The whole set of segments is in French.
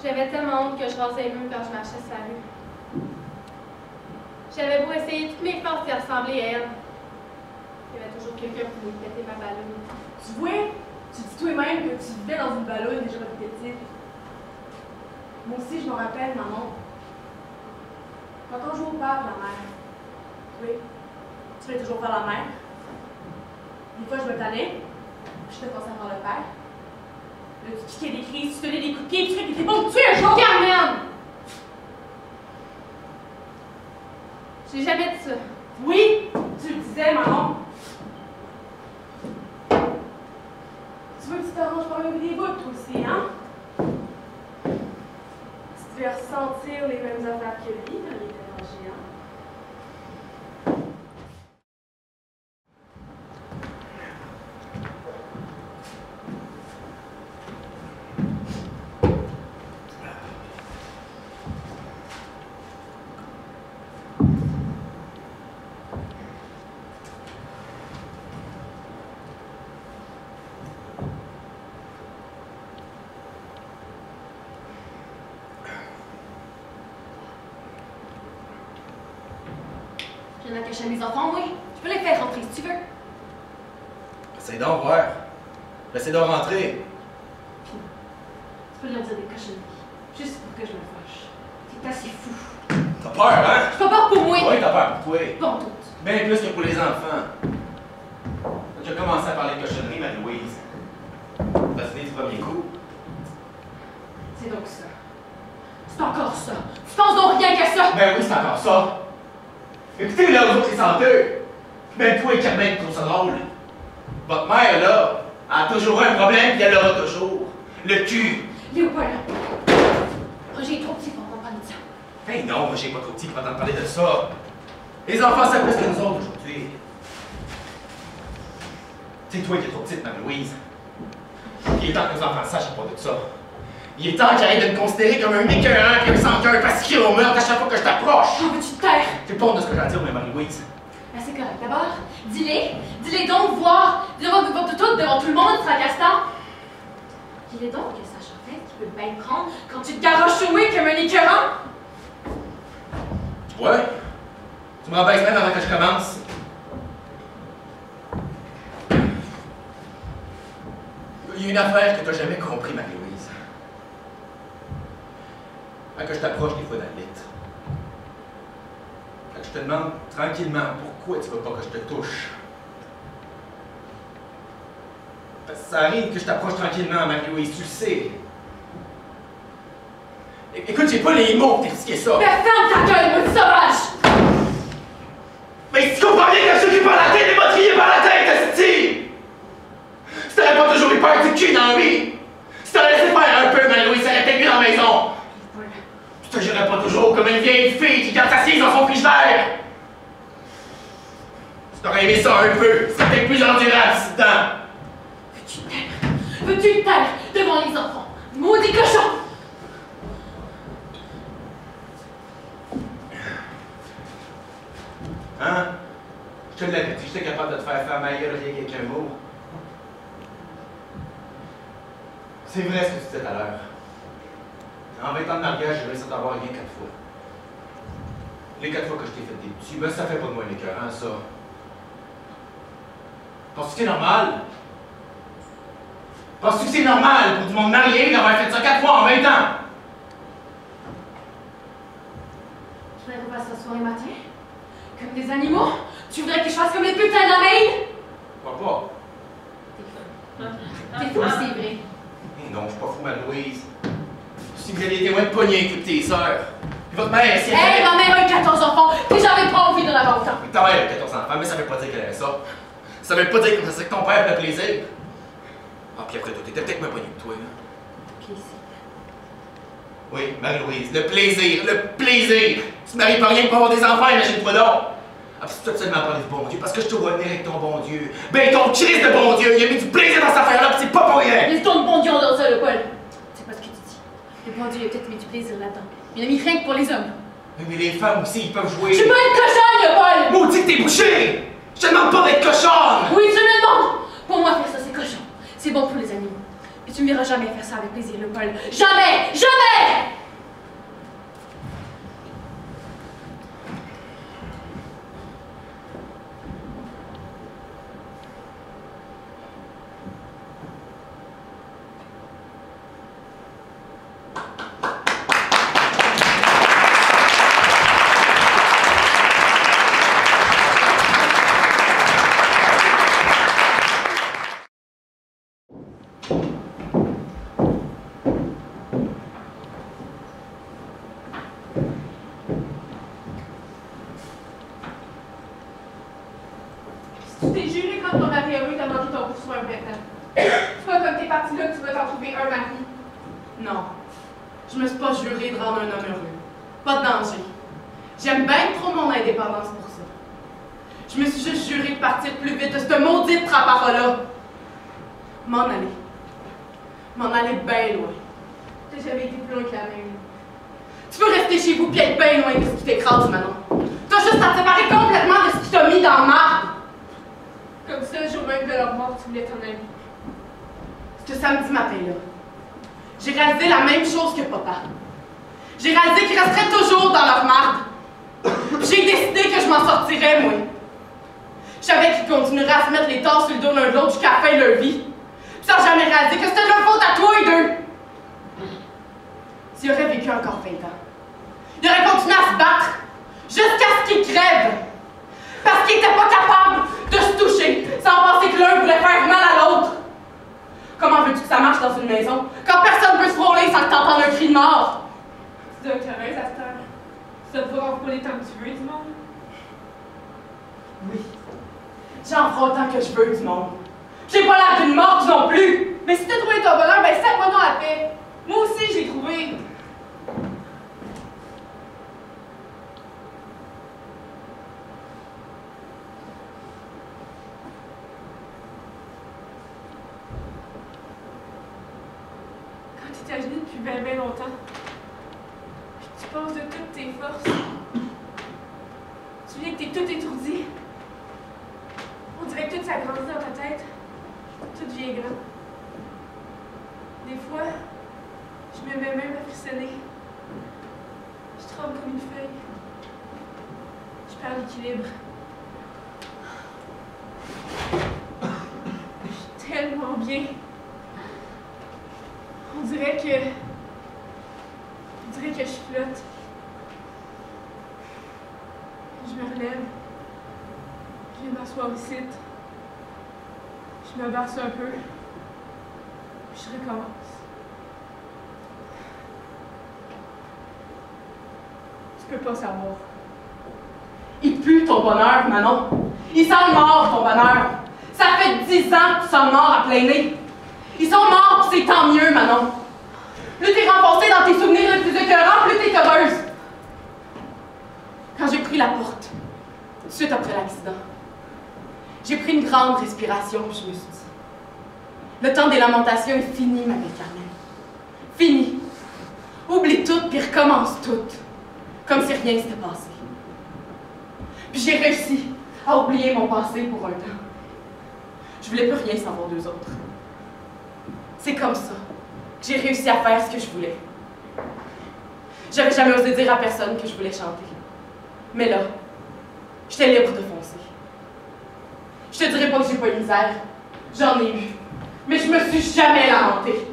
J'avais tellement honte que je rasais les murs quand je marchais sur la rue. J'avais beau essayer toutes mes forces d'y ressembler à elle. Il y avait toujours quelqu'un qui voulait péter ma balloune. Tu vois, tu dis toi-même que tu vivais dans une balloune déjà quand t'étais petite. Moi aussi, je me rappelle, maman. Quand on joue au père et la mère. Oui, tu voulais toujours faire la mère. Des fois, je me tannais. Je te passais à faire le père. Là, tu piquais des crises, tu donnais des coups de pied, tu fais que t'étais bon, tu es un jour! Carmen! J'ai jamais dit ça. Oui, tu le disais, maman. Tu veux que tu t'arranges par le des bouts, toi aussi, hein? Tu devais ressentir les mêmes affaires que lui quand il était rangé, hein? Je viens de cacher mes enfants, oui. Je peux les faire rentrer si tu veux. Essaye d'en voir. Essaye de rentrer. Tu peux leur dire des cochonneries. Juste pour que je me fâche. T'es assez fou. T'as peur, hein? J'ai pas peur pour moi. Oui, t'as peur pour toi. Bon, tout. Bien plus que pour les enfants. Tu as commencé à parler de cochonnerie, Marie-Louise. T'as fini du premier coup. C'est donc ça. C'est encore ça. Tu penses donc rien qu'à ça. Ben oui, c'est encore ça. Écoutez, là, vous autres, les senteux. Même toi et Carmen trouvent ça drôle. Votre mère, là, a toujours un problème, puis elle l'aura toujours. Le cul. Léopold. Roger est trop petit pour entendre parler de ça. Ben non, moi, j'ai pas trop petit pour entendre parler de ça. Les enfants savent plus que nous autres aujourd'hui. C'est toi qui es trop petite, Marie-Louise. Il est temps que nos enfants sachent pas de ça. Il est temps qu'ils arrêtent de me considérer comme un écœurant qui a sans cœur parce qu'il est au meurtre à chaque fois que je t'approche. Oh, veux-tu te taire? J'ai pas honte de ce que j'ai à dire, mais Marie-Louise. Ben, c'est correct. D'abord, dis-les donc voir. Dis-les devant tout le monde, fracassant. Dis-les donc que ça en fait qui peut bien prendre quand tu te garoches au nez comme un écœurant. Ouais. Tu me rabaisses même avant que je commence. Il y a une affaire que t'as jamais compris, Marie-Louise. Quand je t'approche des fois dans le lit. Quand je te demande tranquillement pourquoi tu veux pas que je te touche. Parce que ça arrive que je t'approche tranquillement, Marie-Louise, tu le sais. Écoute, j'ai pas les mots pour t'expliquer ça. Mais ferme ta gueule, maudit sauvage! Mais si tu comprends bien que ceux qui parlent la tête, les meurtriers par la tête, esti! Si t'aurais pas toujours eu peur du cul dans la vie, si t'aurais laissé faire un peu, Marie-Louise, ça aurait été mieux dans la maison. Je te jurerais pas toujours comme une vieille fille qui garde assise dans son frigidaire. Si t'aurais aimé ça un peu, c'était plus endurable, si dedans. Veux-tu t'aimer? Peux-tu te taire devant les enfants? Maudit cochon! Hein? Je te l'avais dit, j'étais capable de te faire ma gueule rien qu'avec un mot. C'est vrai ce que tu disais tout à l'heure. En 20 ans de mariage, j'ai réussi à t'avoir rien 4 fois. Les 4 fois que je t'ai fait des petits, ben ça fait pas de moi un écœurant, ça. Penses-tu que c'est normal? Penses-tu que c'est normal pour du monde marié d'avoir fait ça 4 fois en 20 ans? Tu voudrais qu'on fasse ça soir et matin? Comme des animaux? Tu voudrais que je fasse comme les putains de la main? Pourquoi pas? T'es fou, c'est vrai. Non, je suis pas fou, ma Louise. Si vous avez des témoins de poignée, toutes tes sœurs. Puis votre mère, si elle... Hey, ma mère a eu 14 enfants, puis j'avais pas envie d'en avoir autant. Ta mère a 14 enfants, mais ça veut pas dire qu'elle avait ça. Ça veut pas dire que c'est que ton père avait plaisir. Ah, puis après tout, t'étais peut-être moins poignée que toi, là. Plaisir. Oui, Marie-Louise, le plaisir, le plaisir! Tu te maries pas rien pour avoir des enfants, imagine-toi donc! Ah, puis c'est absolument pas du bon Dieu, parce que je te vois venir avec ton bon Dieu. Ben, ton Christ de bon Dieu, il a mis du plaisir dans cette affaire-là, pis c'est pas pour rien! Laisse ton bon Dieu dans ça, le Paul. C'est pas ce que tu dis. Le bon Dieu, il a peut-être mis du plaisir là-dedans. Il a mis rien que pour les hommes. Mais les femmes aussi, ils peuvent jouer. Je suis pas une cochonne, le Paul! Maudit que t'es bouché! Je te demande pas d'être cochonne! Oui, tu me demandes! Pour moi, faire ça, c'est cochon. C'est bon pour les animaux. Et tu me verras jamais faire ça avec plaisir, le Paul. Jamais! Jamais! Tu t'es juré quand ton mari heureux t'as mangé ton coussin un vrai temps. C'est pas comme t'es parti là que tu vas t'en trouver un mari. Non. Je me suis pas juré de rendre un homme heureux. Pas de danger. J'aime bien trop mon indépendance pour ça. Je me suis juste juré de partir plus vite de cette maudite traparola. M'en aller. M'en aller bien loin. T'as jamais été plus loin que la même. Tu peux rester chez vous pis être bien loin de ce qui t'écrase, Manon. T'as juste à te séparer complètement de ce qui t'a mis dans la marde. Comme ça, le jour même de leur mort, tu voulais t'en aller. Ce samedi matin-là, j'ai réalisé la même chose que papa. J'ai réalisé qu'ils resteraient toujours dans leur marde. J'ai décidé que je m'en sortirais, moi. Je savais qu'ils continueraient à se mettre les tasses sur le dos l'un de l'autre jusqu'à la fin de leur vie. Puis sans jamais réaliser que c'était de leur faute à toi et d'eux. S'ils auraient vécu encore 20 ans, ils auraient continué à se battre jusqu'à ce qu'ils crèvent. Parce qu'ils n'étaient pas capables de se toucher sans penser que l'un voulait faire mal à l'autre. Comment veux-tu que ça marche dans une maison quand personne ne peut se frôler sans que t'entendes un cri de mort? Tu dois être heureuse à cette heure. Tu dois pouvoir frôler tant que tu veux du monde. Oui. J'en ferai autant que je veux du monde. J'ai pas l'air d'une morte non plus. Mais si t'as trouvé ton bonheur, ben sac-moi donc la paix. Moi aussi, je l'ai trouvé. Quand tu t'es agité depuis bien longtemps, puis tu penses de toutes tes forces, tu viens que t'es tout étourdi. On dirait que tout s'agrandit dans ta tête. Tout devient grand. Des fois, je me mets même à frissonner. Je tremble comme une feuille. Je perds l'équilibre. Je suis tellement bien. On dirait que je flotte. Je me relève. Je viens m'asseoir ici. Je me berce un peu. Puis je recommence. Tu peux pas savoir. Il pue ton bonheur, Manon. Il sent mort, ton bonheur. Ça fait 10 ans que tu sens mort à plein nez. Ils sont morts, c'est tant mieux, Manon. Plus t'es renfoncée dans tes souvenirs les plus écœurants, plus t'es heureuse. Quand j'ai pris la porte, tout de suite après l'accident, j'ai pris une grande respiration, puis je me suis dit, Le temps des lamentations est fini, ma belle Carmen. Fini. Oublie tout puis recommence tout. Comme si rien s'était passé. Puis j'ai réussi à oublier mon passé pour un temps. Je voulais plus rien savoir d'eux autres. C'est comme ça que j'ai réussi à faire ce que je voulais. J'avais jamais osé dire à personne que je voulais chanter. Mais là, j'étais libre de foncer. Je te dirais pas que j'ai pas eu de misère. J'en ai eu. Mais je me suis jamais lamentée.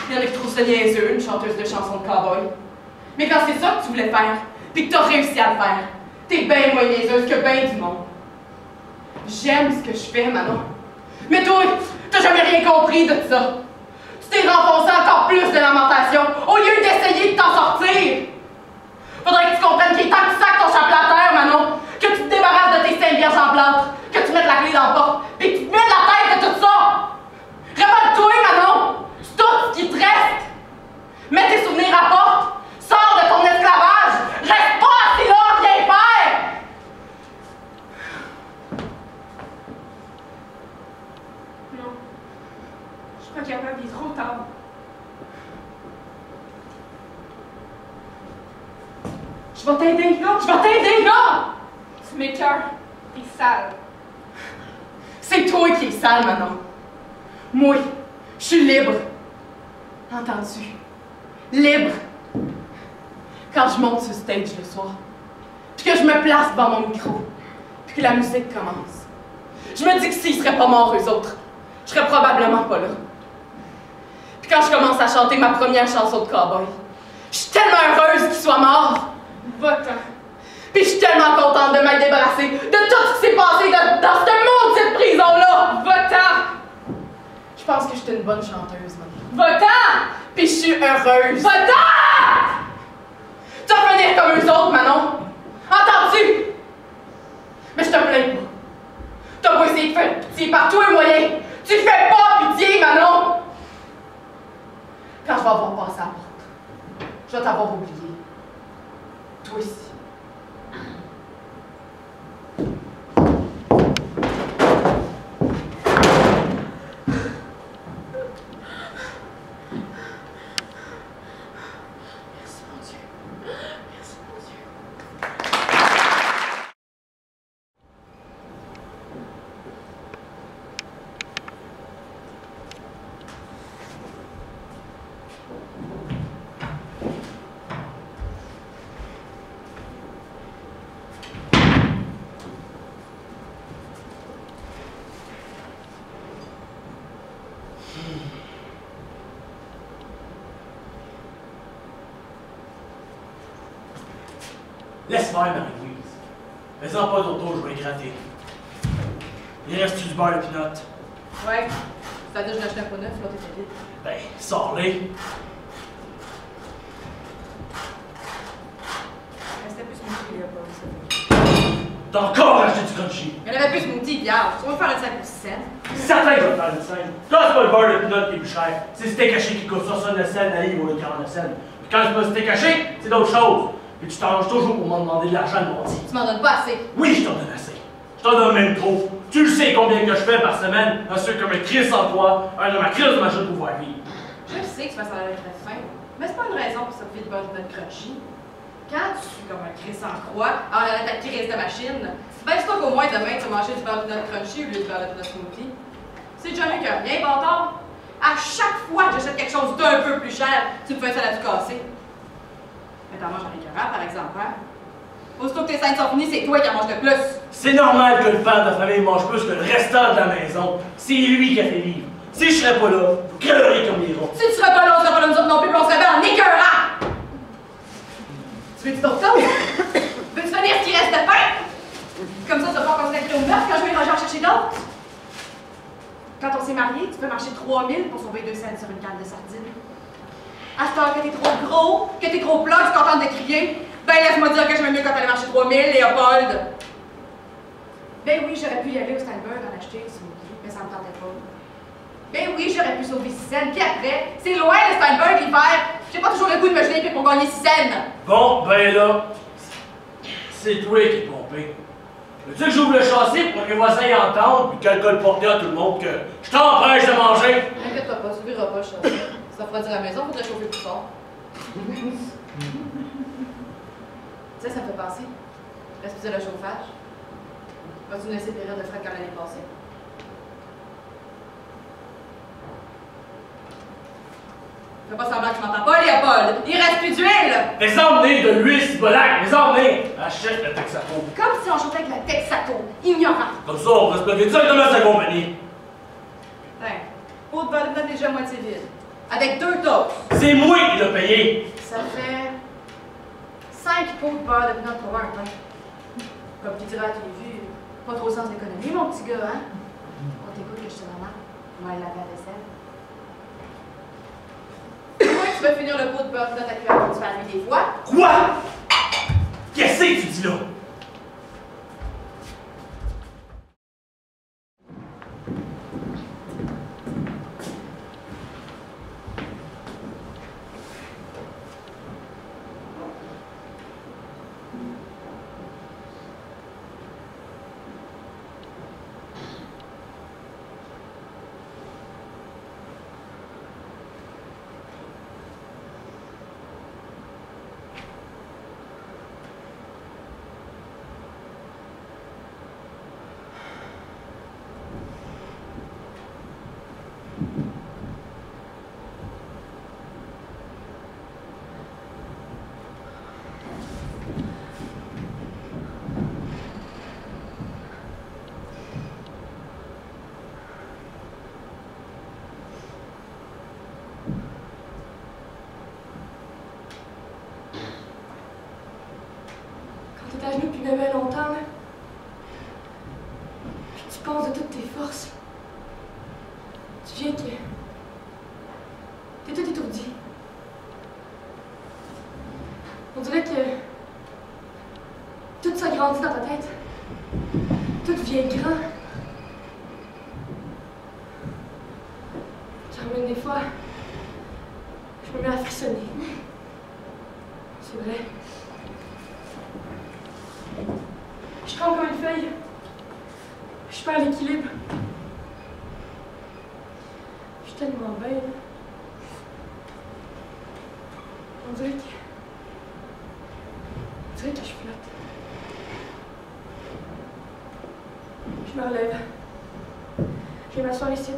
Il y en a qui trouvent ça niaiseux, une chanteuse de chansons de cow-boy. Mais quand c'est ça que tu voulais faire, puis que t'as réussi à le faire, t'es bien moins niaiseuse que bien du monde. J'aime ce que je fais, Manon. Mais toi, t'as jamais rien compris de ça. Tu t'es renfoncé encore plus de lamentations au lieu d'essayer de t'en sortir. Faudrait que tu comprennes qu'il est temps que tu sacs ton chapelet à terre, Manon. Que tu te débarrasses de tes seins vierges en plâtre. Que tu mettes la clé dans la porte. Puis que tu te mettes la tête de tout ça. Révolte-toi, Manon. C'est tout ce qui te reste. Mets tes souvenirs à porte. Sors de ton esclavage. Reste pas assis là, rien faire. Non. Je suis pas capable, il est trop tard. Je vais t'aider. Non, je vais t'aider, non. Tu m'écoeures. T'es sale. C'est toi qui es sale, Manon. Moi, je suis libre. Entends-tu? Libre. Quand je monte sur stage le soir, puis que je me place devant mon micro, puis que la musique commence, je me dis que s'ils seraient pas morts, eux autres, je serais probablement pas là. Puis quand je commence à chanter ma première chanson de cowboy, je suis tellement heureuse qu'ils soient morts. Va-t'en. Puis je suis tellement contente de m'être débarrassée de tout ce qui s'est passé dans cette maudite prison-là. Va-t'en. Je pense que j'étais une bonne chanteuse, Manon. Va-t'en. Puis je suis heureuse. Va-t'en. Tu vas finir comme eux autres, Manon. Entends-tu? Mais je te plains pas. T'as pas essayé de faire pitié par tous les moyens. Tu fais pas pitié, Manon. Quand je vais avoir passé à la porte, je vais t'avoir oublié. Toi aussi. Laisse faire, Marie-Louise. Fais-en pas d'auto, je vais gratter. Il reste-tu du beurre de pinot? Ouais. C'est-à-dire que je l'achetais pas neuf, l'autre était vide. Ben, sors-les. Restait plus smoothie, là, pas ça. T'as encore acheté du crunchy. Il y en avait plus smoothie hier. Tu vas me faire une salle plus saine. Certain que je vais te faire une scène. Quand c'est pas le beurre de pinot qui est plus cher, c'est steak haché qui coûte 69 cents, la livre vaut 49 cents. Puis quand c'est pas steak haché, c'est d'autres choses. Puis tu t'arranges toujours pour m'en demander de l'argent de mon petit. Tu m'en donnes pas assez. Oui, je t'en donne assez. Je t'en donne même trop. Tu le sais combien que je fais par semaine, un truc comme un Chris en toi, un de ma crise de machin de pouvoir vivre. Je sais que tu vas s'en aller très fin, mais c'est pas une raison pour ça te fait de beurre de crunchy. Quand tu suis comme un Chris en croix, en allant ta crise de machine, ben c'est toi qu'au moins demain tu vas manger du beurre de crunchy au lieu du beurre de smoothie. C'est déjà mieux que rien, bâtard. À chaque fois que j'achète quelque chose d'un peu plus cher, tu me fais un salade cassé. Mais t'en manges un écœurant, par exemple, hein? Aussitôt que tes scènes sont finies, c'est toi qui en manges le plus. C'est normal que le père de la famille mange plus que le restant de la maison. C'est lui qui a fait vivre. Si je serais pas là, vous crèverez comme des rats. Si tu serais pas là, on serait pas là nous autres non plus, puis on serait bien en écœurant! Tu veux-tu d'autres choses? Veux-tu venir ce qui reste de pain? Comme ça, tu vas pas continuer au meurtre quand je vais ranger en chercher d'autres. Quand on s'est mariés, tu peux marcher 3000 pour sauver 2 cents sur une canne de sardines. À ce temps que t'es trop gros, que t'es trop plat, tu es contente de crier, ben laisse-moi dire que j'aime mieux quand t'allais marcher 3000, Léopold. Ben oui, j'aurais pu y aller au Steinberg en acheter une smoothie, mais ça me tentait pas. Ben oui, j'aurais pu sauver 6 cents, puis après, c'est loin le Steinberg l'hiver. J'ai pas toujours le goût de me geler pour gagner 6 cents. Bon, ben là, c'est toi qui es pompé. Veux-tu que j'ouvre le châssis pour que les voisins y entendent puis qu'elle colle porter à tout le monde que je t'empêche de manger? Inquiète-toi pas, tu verras pas le châssis. Ça refroidit la maison, faudrait chauffer plus fort. Tu sais, ça me fait penser. Respirer le chauffage. Vas-tu nous laisser périr de frais comme l'année passée? Fais pas semblant que tu m'entends pas, Léopold! Il reste plus d'huile! Les emmener de l'huile cibolac, les emmener! Achète le Texaco. Comme si on chantait avec la Texaco. Ignorant! Comme ça, on va se bloquer directement sa compagnie. Tiens, pot de beurre de pinot déjà à moitié vide. Avec 2 toasts. C'est moi qui l'ai payé. Ça fait 5 pots de beurre de pinot pour un pain. Comme tu diras, tu l'as vu, pas trop sens d'économie, mon petit gars, hein? On t'écoute que je te demande. On va aller laver la vaisselle. Comment tu vas finir le pot de beurre de pinot à cuillère pour te faire lui des fois? Quoi? Qu'est-ce que tu dis là? T'es à genoux depuis bien longtemps, là. Puis tu penses de toutes tes forces. Tu viens que... T'es tout étourdi. On dirait que... Tout s'agrandit dans ta tête. Tout devient grand. J'en des fois... Je me mets à frissonner. C'est vrai. Je tremble comme une feuille. Je perds l'équilibre. Je suis tellement belle. On dirait que je flotte. Je me relève. Je vais m'asseoir ici.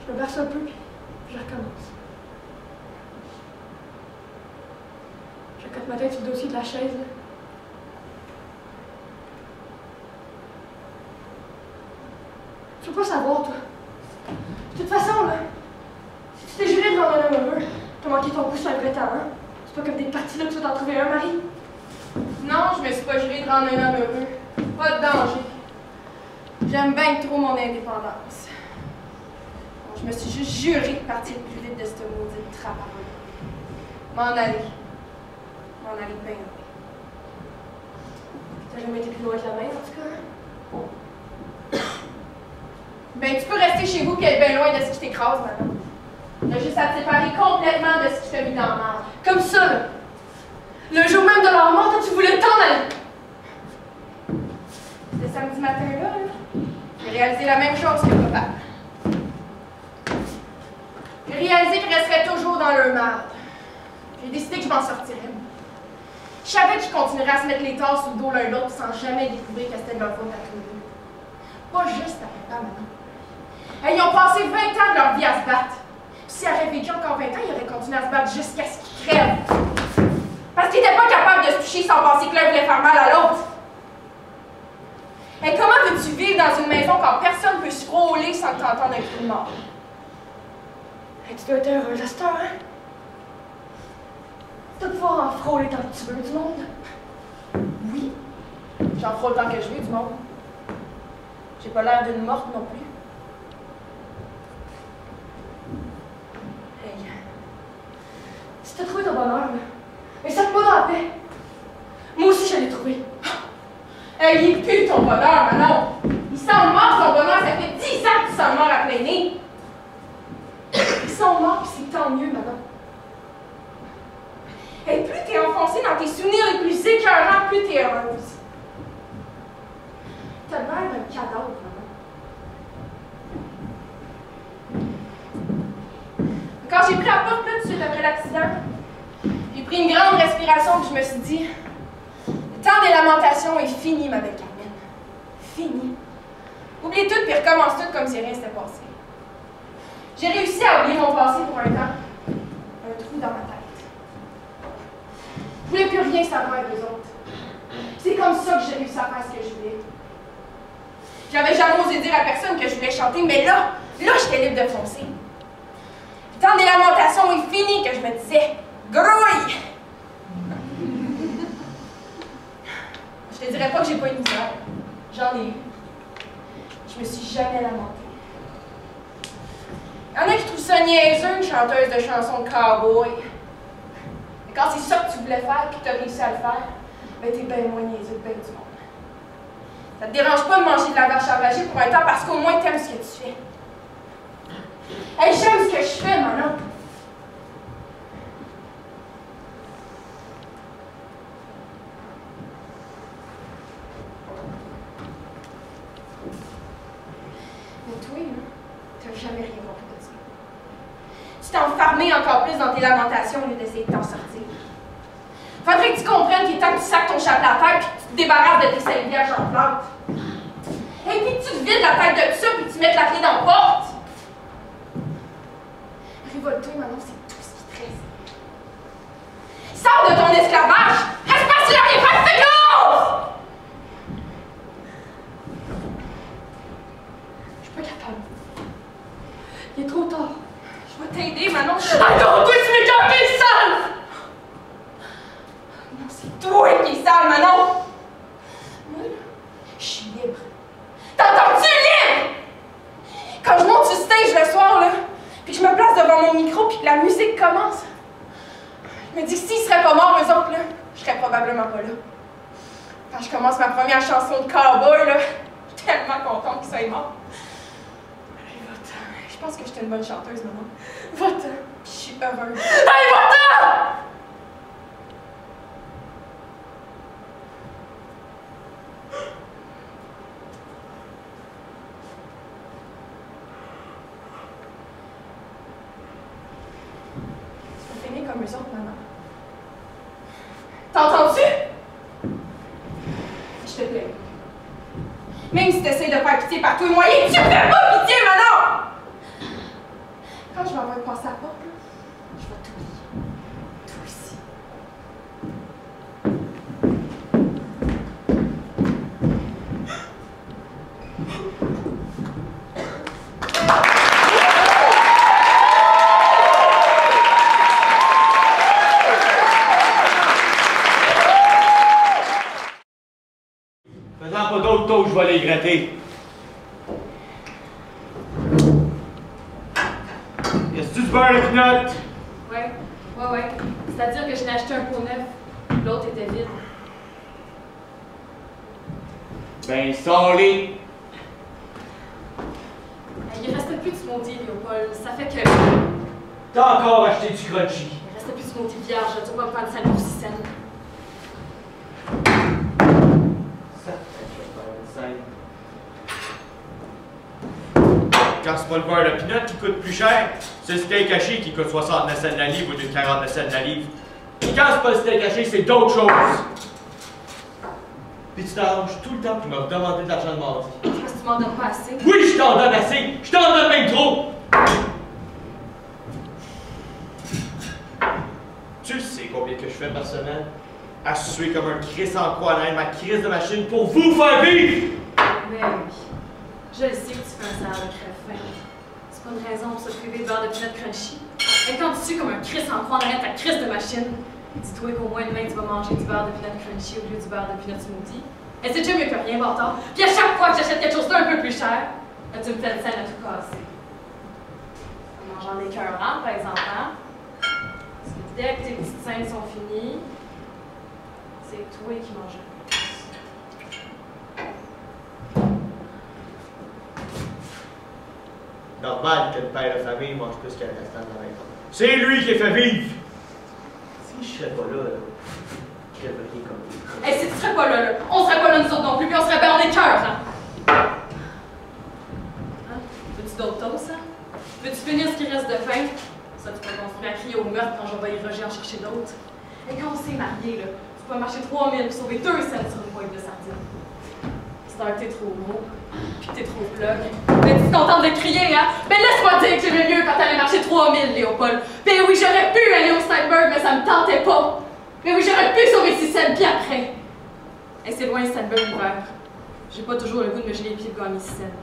Je me berce un peu, puis je recommence. Je cote ma tête sur le dossier de la chaise, là. Tu peux pas savoir, toi. De toute façon, là, si tu t'es juré de rendre un homme heureux, t'as manqué ton coup sur un vrai talent. C'est pas comme des parties là que tu vas t'en trouver un mari. Non, je me suis pas juré de rendre un homme heureux. Pas de danger. J'aime bien trop mon indépendance. Bon, je me suis juste juré de partir le plus vite de cette maudite trappe à rouler. M'en aller bien. T'as jamais été plus loin que la main, en tout cas. Ben, tu peux rester chez vous et être bien loin de ce qui t'écrase, maintenant. T'as juste à te séparer complètement de ce qui t'a mis dans la merde. Comme ça, là. Le jour même de leur mort, toi, tu voulais t'en aller. Ce samedi matin-là, j'ai réalisé la même chose que papa. J'ai réalisé qu'ils resteraient toujours dans leur merde. J'ai décidé que je m'en sortirais. Je savais qu'ils continueraient à se mettre les tasses sous le dos l'un l'autre sans jamais découvrir que c'était de leur faute à tous les deux. Pas juste à papa, maman. Ils ont passé 20 ans de leur vie à se battre. Puis s'ils avaient vécu encore 20 ans, ils auraient continué à se battre jusqu'à ce qu'ils crèvent. Parce qu'ils n'étaient pas capables de se toucher sans penser que l'un voulait faire mal à l'autre. Et comment veux-tu vivre dans une maison quand personne ne peut se frôler sans que tu entendes un cri de mort? Hey, tu dois être heureuse à cette heure, hein? Tu dois pouvoir en frôler tant que tu veux du monde. Oui. J'en frôle tant que je veux du monde. J'ai pas l'air d'une morte non plus. Hey, si t'as trouvé ton bonheur, là, mais ça te pas dans la paix. Moi aussi, je l'ai trouvé. Hey, il pue ton bonheur, Manon! Il sent mort son bonheur, ça fait 10 ans que tu sens mort à plein nez! Ils sont morts, pis c'est tant mieux, Manon. Et plus t'es enfoncée dans tes souvenirs les plus écœurants, plus t'es heureuse. l'accident. J'ai pris une grande respiration puis je me suis dit, le temps des lamentations est fini, ma belle Carmen. Fini. Oublie tout puis recommence tout comme si rien s'était passé. J'ai réussi à oublier mon passé pour un temps. Un trou dans ma tête. Je voulais plus rien savoir des autres. C'est comme ça que j'ai réussi à faire ce que je voulais. J'avais jamais osé dire à personne que je voulais chanter, mais là, j'étais libre de foncer. Le temps des lamentations est fini que je me disais, grouille! Je te dirais pas que j'ai pas eu de misère. J'en ai eu. Je me suis jamais lamentée. Il y en a qui trouvent ça niaiseux, une chanteuse de chansons de cowboy. Mais quand c'est ça que tu voulais faire et que tu as réussi à le faire, ben t'es bien moins niaiseux que ben du monde. Ça te dérange pas de manger de la vache enragée pour un temps parce qu'au moins t'aimes ce que tu fais. Hey, j'aime ce que je fais, maintenant. Mais toi, t'as jamais rien compris de ça. Tu t'es enfermé encore plus dans tes lamentations au lieu d'essayer de t'en sortir. Faudrait que tu comprennes qu'il est temps que tu sacs ton chapeau à terre et que tu te débarrasses de tes sacs vierges en plante. Et puis tu te vides la tête de tout ça puis tu mets la clé dans la porte. Révolte-toi, maintenant, c'est tout ce qui te reste. Sors de ton esclavage! Reste pas sur les pas de fécose! Je suis pas capable. Il est trop tard. Je vais t'aider, Manon. Attends, toi, tu m'écoeures, t'es sale! Non, c'est toi qui es sale, Manon! Moi, je suis libre. T'entends-tu, libre? Quand je monte sur stage le soir, là, puis que je me place devant mon micro, puis que la musique commence, je me dis que s'ils seraient pas morts, eux autres, là, je serais probablement pas là. Quand je commence ma première chanson de cowboy, là, je suis tellement contente qu'ils soient morts. Va-t'en. Je pense que j'étais une bonne chanteuse, maman. Va-t'en. Je suis heureuse. Allez, va-t'en! Comme eux autres, maman. T'entends-tu? Je te plaît. Même si t'essayes de faire pitié par tous les moyens, tu fais pas pitié, Manon! Quand je m'en vais passer à la porte, je vais t'oublier. Toi aussi. Faisant pas d'autres taux, je vais les gratter. Y a-tu du beurre de pinot? Ouais. C'est-à-dire que je n'ai acheté un pot neuf. L'autre était vide. Ben, salé. Il restait plus de smoothie, Léopold. Ça fait que... T'as encore acheté du crunchy. Il restait plus de smoothie vierge. Tu vas pas me faire de salut aussi saine. Quand c'est pas le beurre de pinot qui coûte plus cher, c'est le steak haché qui coûte 69 cents la livre au lieu de 49 cents la livre. Et quand c'est pas le steak haché, c'est d'autres choses. Puis tu t'arranges tout le temps pour me demander de l'argent de mardi. Parce que tu m'en donnes pas assez. Oui, je t'en donne assez! Je t'en donne même trop! Tu sais combien que je fais par semaine? À suer comme un crisse en croix dans ma crise de machine pour vous faire vivre! Mais oui. Je le sais que tu fais un salaire de crève-faim. C'est pas une raison pour se priver de beurre de pinot crunchy. Et quand tu sues comme un crisse en croix derrière ta crise de machine, dis-toi qu'au moins demain tu vas manger du beurre de pinot crunchy au lieu du beurre de pinot smoothie. Et c'est déjà mieux que rien, bâtard. Puis à chaque fois que j'achète quelque chose d'un peu plus cher, là, tu me fais le scène à tout casser. En mangeant des cœurs rangs, par exemple, hein? Parce que dès que tes petites scènes sont finies, c'est toi qui manges. Normal que le père de famille mange plus qu'un restant de la maison. C'est lui qui est fait vivre! Si je serais pas là, je crèverais comme lui. Et si tu serais pas là, on serait pas là nous autres non plus, puis on serait bien en des cœurs, hein? Hein? Veux-tu d'autres toasts, hein? Veux-tu finir ce qui reste de pain? Ça, tu peux continuer à crier au meurtre quand j'envoie Roger en chercher d'autres. Et quand on s'est mariés, là, tu peux marcher 3000 pour sauver 2 cents sur une boîte de sardines. C'est un que t'es trop gros, puis que t'es trop plug. Mais tu te contentes de crier, hein? Mais laisse-moi dire que j'aimais mieux quand t'allais marcher 3000, Léopold. Mais oui, j'aurais pu aller au Steinberg, mais ça me tentait pas. Mais oui, j'aurais pu sauver 6 cents, puis après. Et c'est loin, Steinberg, l'hiver. J'ai pas toujours le goût de me geler les pieds de gagner 6 cents.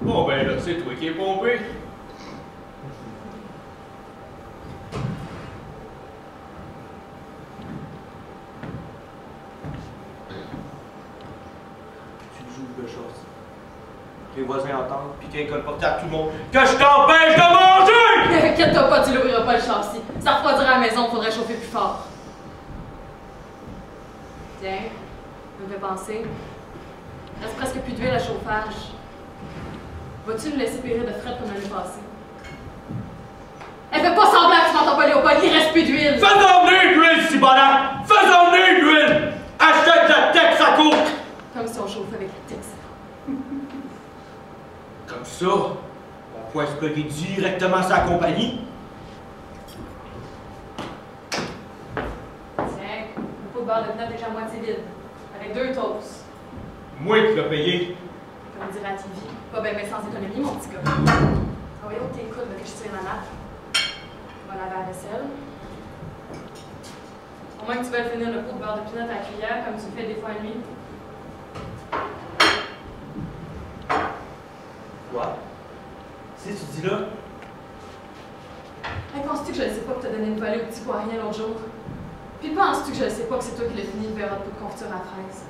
Bon, ben là, c'est toi qui es pompé. Tu joues de choses. Que les voisins entendent, puis qu'ils colportent à tout le monde que je t'empêche de manger! Inquiète-toi pas, tu l'ouvriras pas le châssis. Ça refroidira à la maison, faudrait chauffer plus fort. Tiens, ça me fait penser. Il reste presque plus d'huile à chauffage. Vas-tu nous laisser périr de fret comme l'année passée? Elle fait pas semblant que tu m'entends pas, Léopold, il reste plus d'huile! Fais-en venir d'huile, Cibana! Fais-en venir d'huile! Achète la Tex à court! Comme si on chauffait avec la Tex. Comme ça, on pourrait se plugger directement sa compagnie. Tiens, le pot de beurre de pinot est déjà à moitié vide. Avec 2 toasts. Moi qui l'ai payé. Comme dirait la TV. Pas ben sans économie, mon petit gars. Ah oui, tes coudes, que je tire ma nappe. On va laver la vaisselle. Au moins que tu veuilles finir le pot de beurre de pinot à la cuillère, comme tu le fais des fois à nuit. Quoi? C'est ce que tu dis là? Hey, penses-tu que je ne sais pas que t'as donné une volée au petit poirier l'autre jour? Puis penses-tu que je ne sais pas que c'est toi qui l'as fini le verre de pot de confiture à fraise?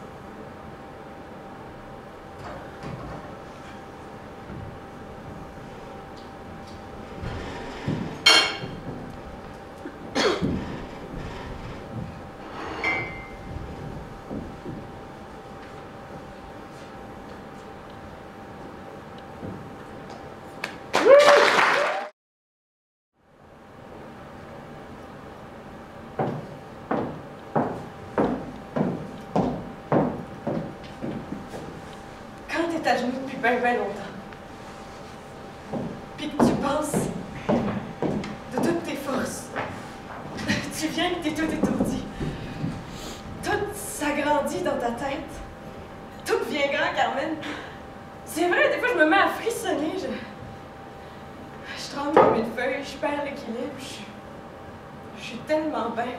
T'es à genoux depuis ben longtemps. Puis que tu penses de toutes tes forces. Tu viens que t'es tout étourdi. Tout s'agrandit dans ta tête. Tout devient grand, Carmen. C'est vrai, des fois je me mets à frissonner. Je tremble comme une feuille, je perds l'équilibre. Je suis tellement bien.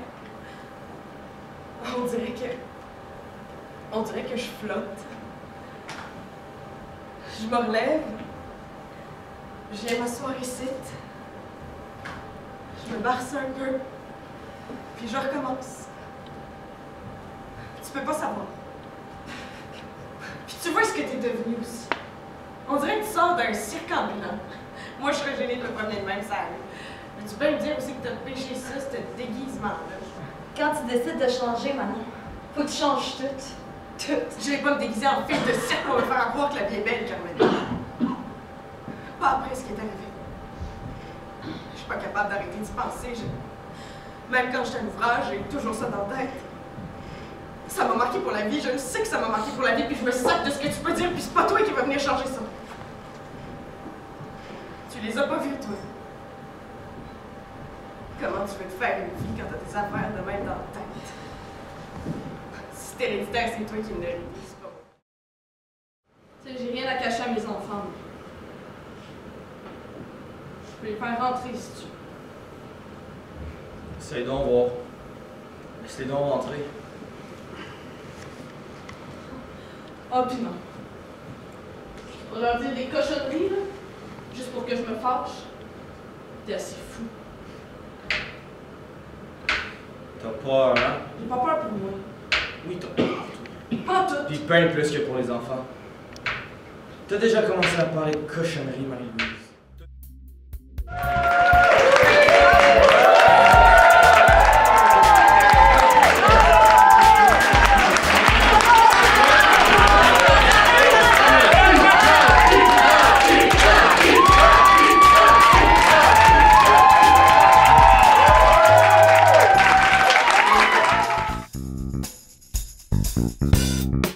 On dirait que je flotte. Je me relève, je viens m'asseoir ici, je me barce un peu, puis je recommence. Tu peux pas savoir. Puis tu vois ce que t'es devenu aussi. On dirait que tu sors d'un cirque ambulant. Moi, je serais gênée de me promener de même, ça arrive. Mais tu peux me dire aussi que t'as pêché ça, ce déguisement-là. Quand tu décides de changer, Manon, faut que tu changes tout. Je vais pas me déguiser en fille de cirque pour me faire croire que la vie est belle, Carmen. Pas après ce qui est arrivé. Je suis pas capable d'arrêter d'y penser. Même quand j'étais à l'ouvrage, j'ai toujours ça dans la tête. Ça m'a marqué pour la vie, je le sais que ça m'a marqué pour la vie, puis je me sac de ce que tu peux dire, puis c'est pas toi qui vas venir changer ça. Tu les as pas vus, toi. Comment tu veux te faire une vie quand t'as des affaires de même dans la tête? Si c'est héréditaire, c'est toi qui me le dis, c'est pas moi. Tu sais, j'ai rien à cacher à mes enfants. Je peux les faire rentrer si tu veux. Essaye donc voir. Laisse-les donc rentrer. Oh, puis non. Pour leur dire des cochonneries, là, juste pour que je me fâche. T'es assez fou. T'as peur, hein? J'ai pas peur pour moi. Oui, t'as peur. Pas tout. Puis peine plus que pour les enfants. T'as déjà commencé à parler de cochonnerie, Marie-Louise. Thank you.